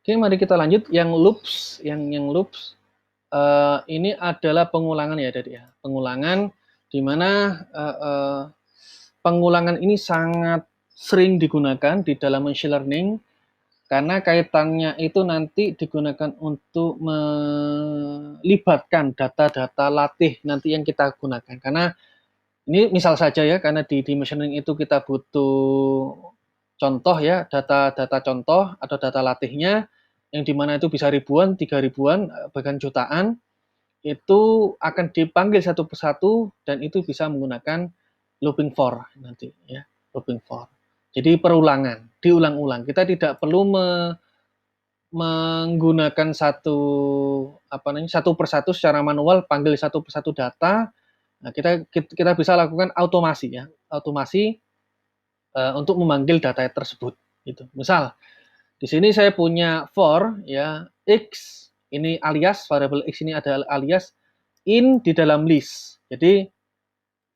Oke, mari kita lanjut yang loops, yang loops, ini adalah pengulangan ya Adik ya, pengulangan di mana, pengulangan ini sangat sering digunakan di dalam machine learning karena kaitannya itu nanti digunakan untuk melibatkan data-data latih nanti yang kita gunakan. Karena ini misal saja ya, karena di machine learning itu kita butuh contoh ya, data-data contoh atau data latihnya yang dimana itu bisa ribuan, 3.000-an, bahkan jutaan, itu akan dipanggil satu persatu dan itu bisa menggunakan looping for nanti ya, looping for. Jadi perulangan, diulang-ulang. Kita tidak perlu menggunakan satu persatu secara manual, panggil satu persatu data. Nah, kita bisa lakukan automasi ya, automasi untuk memanggil data tersebut. Gitu. Misal di sini saya punya for ya x, ini alias variable x ini adalah alias in di dalam list. Jadi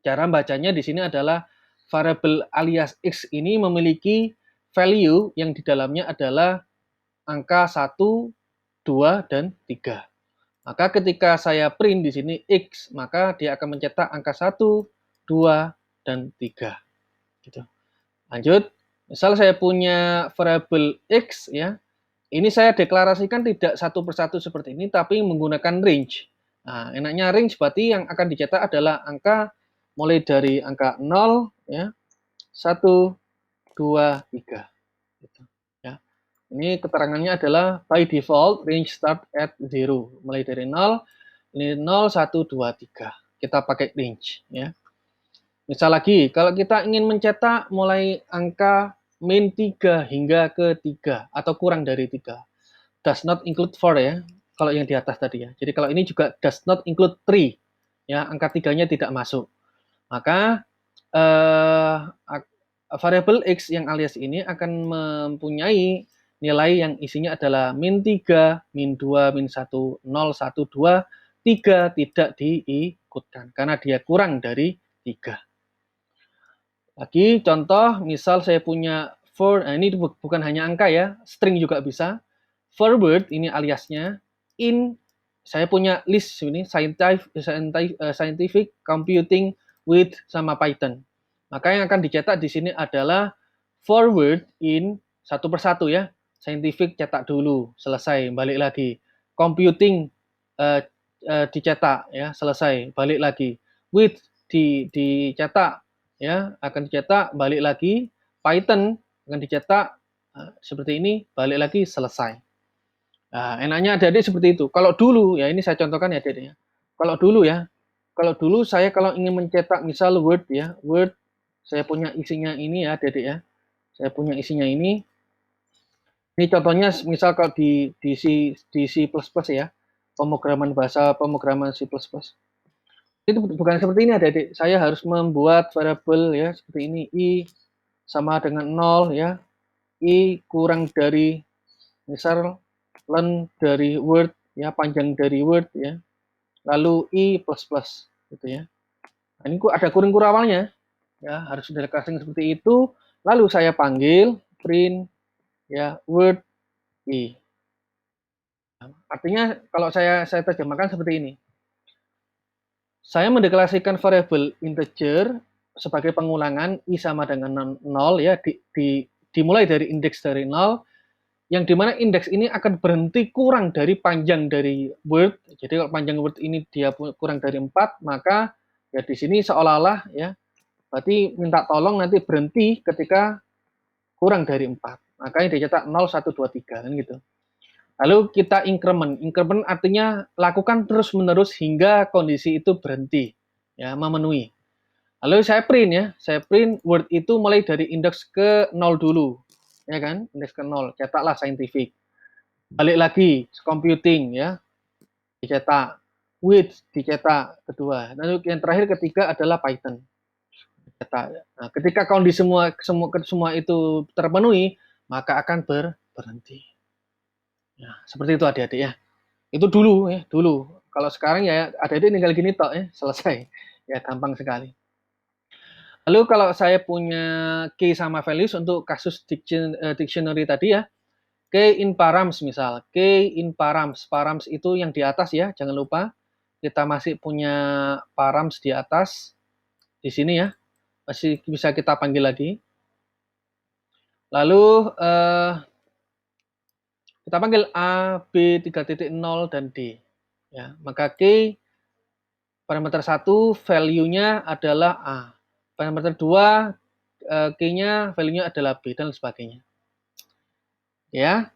cara bacanya di sini adalah variable alias x ini memiliki value yang di dalamnya adalah angka 1, 2, dan 3. Maka ketika saya print di sini x, maka dia akan mencetak angka 1, 2, dan 3. Gitu. Lanjut, misal saya punya variable x ya, ini saya deklarasikan tidak satu persatu seperti ini, tapi menggunakan range. Nah, enaknya range berarti yang akan dicetak adalah angka mulai dari angka 0 ya, 1, 2, 3. Gitu, ya. Ini keterangannya adalah by default range start at 0. Mulai dari 0, ini 0, 1, 2, 3. Kita pakai range ya. Misal lagi, kalau kita ingin mencetak mulai angka min 3 hingga ke 3 atau kurang dari 3. Does not include 4 ya, kalau yang di atas tadi ya. Jadi kalau ini juga does not include 3, ya, angka 3-nya tidak masuk. Maka eh, variable x yang alias ini akan mempunyai nilai yang isinya adalah min 3, min 2, min 1, 0, 1, 2, 3 tidak diikutkan karena dia kurang dari 3. Lagi contoh, misal saya punya for, nah ini bukan hanya angka ya, string juga bisa. Forward ini aliasnya, in saya punya list ini scientific computing with sama Python. Maka yang akan dicetak di sini adalah forward in satu persatu ya. Scientific cetak dulu, selesai, balik lagi. Computing dicetak ya, selesai, balik lagi. With dicetak ya, akan dicetak, balik lagi. Python akan dicetak seperti ini, balik lagi, selesai. Nah, enaknya adik-adik seperti itu. Kalau dulu, ya ini saya contohkan ya adik-adik ya. Kalau dulu ya, kalau dulu saya kalau ingin mencetak misal Word ya, Word, saya punya isinya ini ya adik-adik ya. Saya punya isinya ini. Ini contohnya misal kalau di C++ ya, pemrograman C++. Itu bukan seperti ini adik-adik. Saya harus membuat variabel ya seperti ini, i sama dengan 0 ya. I kurang dari misal len dari Word ya, panjang dari Word ya. Lalu i plus plus gitu ya. Nah, ini ada kuring-kuring awalnya ya, harus dideklarasikan seperti itu. Lalu saya panggil print ya Word i. Artinya kalau saya terjemahkan seperti ini. Saya mendeklarasikan variabel integer sebagai pengulangan i sama dengan 0 ya, dimulai dari indeks dari 0, yang dimana indeks ini akan berhenti kurang dari panjang dari Word. Jadi kalau panjang Word ini dia kurang dari 4, maka ya di sini seolah-olah ya, berarti minta tolong nanti berhenti ketika kurang dari 4. Makanya dicetak 0, 1, 2, 3 kan gitu. Lalu kita increment. Increment artinya lakukan terus-menerus hingga kondisi itu berhenti, ya, memenuhi. Lalu saya print ya, saya print Word itu mulai dari indeks ke 0 dulu, ya kan, indeks ke 0, cetaklah scientific. Balik lagi, computing ya, dicetak. With dicetak kedua. Lalu yang terakhir ketiga adalah Python. Dicetak. Nah, ketika kondisi semua itu terpenuhi, maka akan berhenti. Ya, seperti itu adik-adik ya. Itu dulu ya, dulu. Kalau sekarang ya adik-adik tinggal gini tok ya, selesai. Ya gampang sekali. Lalu kalau saya punya key sama values untuk kasus dictionary tadi ya, key in params misal, key in params. Params itu yang di atas ya, jangan lupa. Kita masih punya params di atas. Di sini ya. Masih bisa kita panggil lagi. Lalu kita panggil A, B 3.0 dan D. Ya, maka key parameter 1 value-nya adalah A. Parameter 2 key-nya value-nya adalah B dan sebagainya. Ya.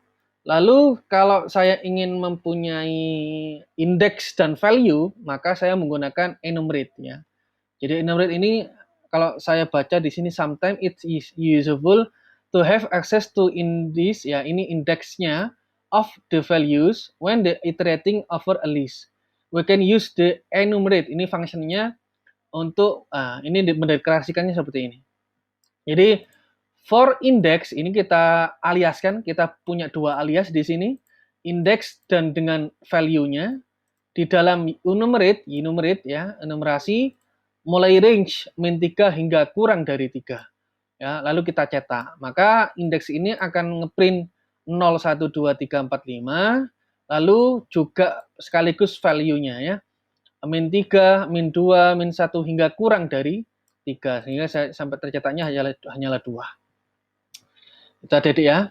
Lalu kalau saya ingin mempunyai indeks dan value, maka saya menggunakan enumerate ya. Jadi enumerate ini kalau saya baca di sini sometimes it is useful to have access to index ya, ini indeksnya of the values when the iterating over a list. We can use the enumerate, ini fungsinya untuk ini mendeklarasikannya seperti ini. Jadi for index ini kita aliaskan, kita punya dua alias di sini, index dan dengan value-nya. Di dalam enumerate ya, enumerasi mulai range min 3 hingga kurang dari 3. Ya, lalu kita cetak. Maka indeks ini akan ngeprint 0, 1, 2, 3, 4, 5, lalu juga sekaligus value-nya ya. Min 3, min 2, min 1 hingga kurang dari 3, sehingga sampai tercetaknya hanyalah 2. Itu adik-adik ya.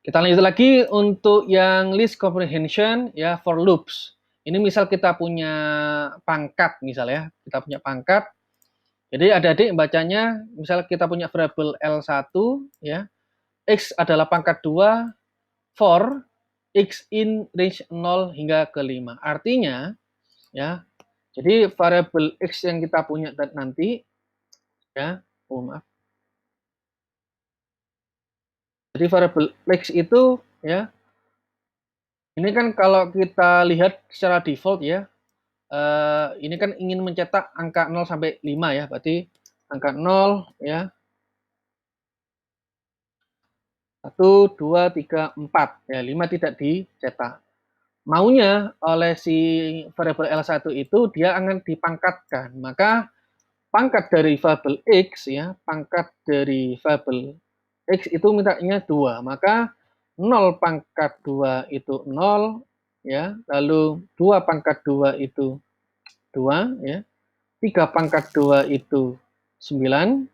Kita lanjut lagi untuk yang list comprehension ya, for loops. Ini misal kita punya pangkat misal ya, kita punya pangkat. Jadi adik-adik bacanya misal kita punya variabel L1 ya. X adalah pangkat 2 for X in range 0 hingga ke 5. Artinya ya, jadi variabel X yang kita punya nanti ya, maaf. Jadi variabel X itu ya, ini kan kalau kita lihat secara default ya, ini kan ingin mencetak angka 0 sampai 5 ya, berarti angka 0 ya. 1, 2, 3, 4. Ya, 5 tidak dicetak. Maunya oleh si variabel L1 itu dia akan dipangkatkan. Maka pangkat dari variabel X ya, pangkat dari variabel X itu mintanya 2. Maka 0 pangkat 2 itu 0 ya, lalu 2 pangkat 2 itu 2 ya. 3 pangkat 2 itu 9,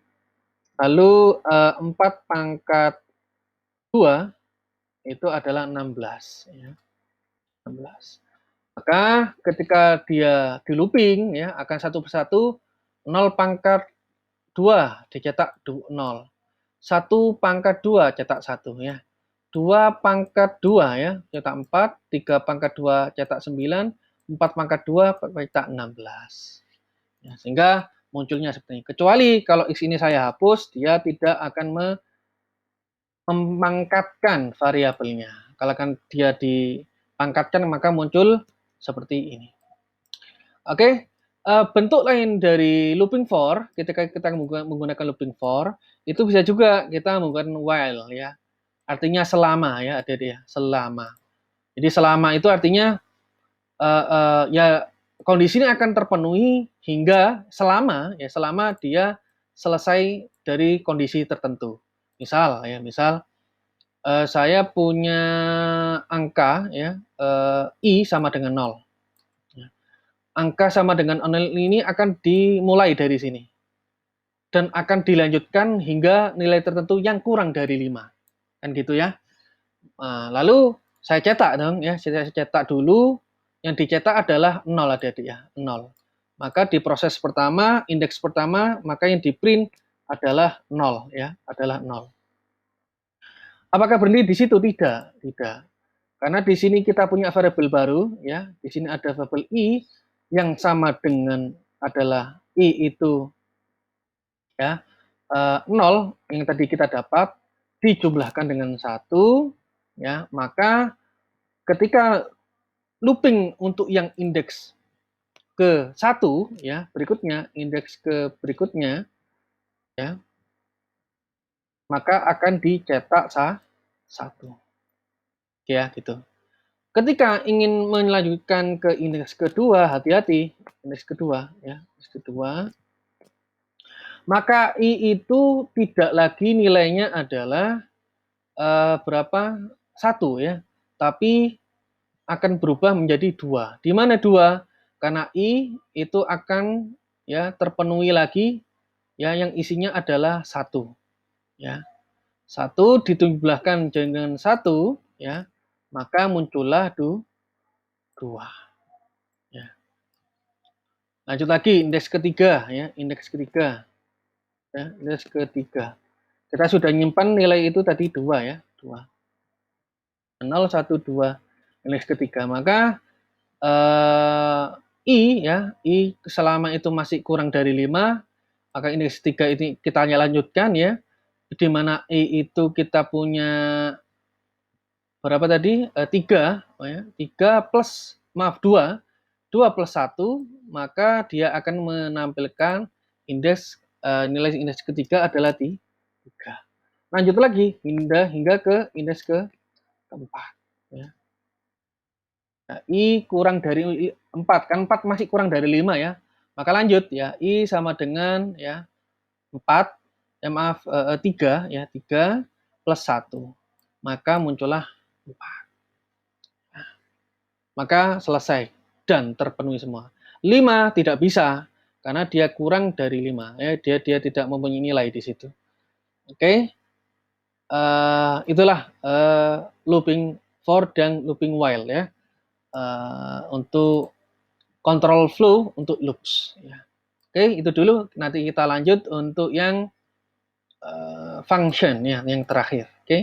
lalu 4 pangkat 2 itu adalah 16 ya. 16. Maka ketika dia di looping ya, akan satu persatu 0 pangkat 2 dicetak 0. 1 pangkat 2 cetak 1 ya. 2 pangkat 2 ya, cetak 4, 3 pangkat 2 cetak 9, 4 pangkat 2 cetak 16. Ya, sehingga munculnya seperti ini. Kecuali kalau X ini saya hapus, dia tidak akan memangkatkan variabelnya. Kalau kan dia dipangkatkan, maka muncul seperti ini. Oke, bentuk lain dari looping for, ketika kita menggunakan looping for, itu bisa juga kita menggunakan while ya. Artinya selama ya, adik-adik ya, selama. Jadi selama itu artinya ya kondisi ini akan terpenuhi hingga selama dia selesai dari kondisi tertentu. Misal ya, saya punya angka ya, I sama dengan 0. Ya. Angka sama dengan 0 ini akan dimulai dari sini. Dan akan dilanjutkan hingga nilai tertentu yang kurang dari 5. Kan gitu ya. Lalu saya cetak dong ya, saya cetak dulu. Yang dicetak adalah 0 adik-adik ya, 0. Maka di proses pertama, indeks pertama, maka yang di print adalah 0 ya, adalah 0. Apakah berhenti di situ? Tidak, tidak. Karena di sini kita punya variabel baru ya, di sini ada variabel I yang sama dengan adalah I itu ya 0 yang tadi kita dapat dijumlahkan dengan 1 ya, maka ketika looping untuk yang indeks ke 1 ya, berikutnya indeks ke berikutnya ya, maka akan dicetak 1 ya gitu. Ketika ingin melanjutkan ke indeks kedua, hati-hati, indeks kedua ya, indeks kedua, maka I itu tidak lagi nilainya adalah berapa? 1 ya, tapi akan berubah menjadi 2. Di mana 2? Karena I itu akan ya terpenuhi lagi ya yang isinya adalah 1 ya. 1 ditambahkan dengan 1 ya, maka muncullah 2 ya. Lanjut lagi indeks ketiga ya, indeks ketiga. Ya, indeks ketiga. Kita sudah nyimpan nilai itu tadi 2 ya, 2. 0, 1, 2 indeks ketiga. Maka I ya, I selama itu masih kurang dari 5, maka indeks 3 ini kita lanjutkan ya. Di mana I itu kita punya berapa tadi? 3 ya, 3 plus maaf 2 plus 1, maka dia akan menampilkan indeks nilai indeks ketiga adalah 3. Lanjut lagi hingga ke indeks keempat ya. Nah, I kurang dari 4, kan 4 masih kurang dari 5 ya. Maka lanjut ya, I sama dengan ya 4, ya maaf 3 ya, 3 plus 1. Maka muncullah 4. Nah, maka selesai dan terpenuhi semua. 5 tidak bisa karena dia kurang dari 5 ya, dia tidak mempunyai nilai di situ. Oke. Itulah looping for dan looping while ya. Untuk control flow untuk loops ya. Oke, itu dulu. Nanti kita lanjut untuk yang function ya, yang terakhir. Oke.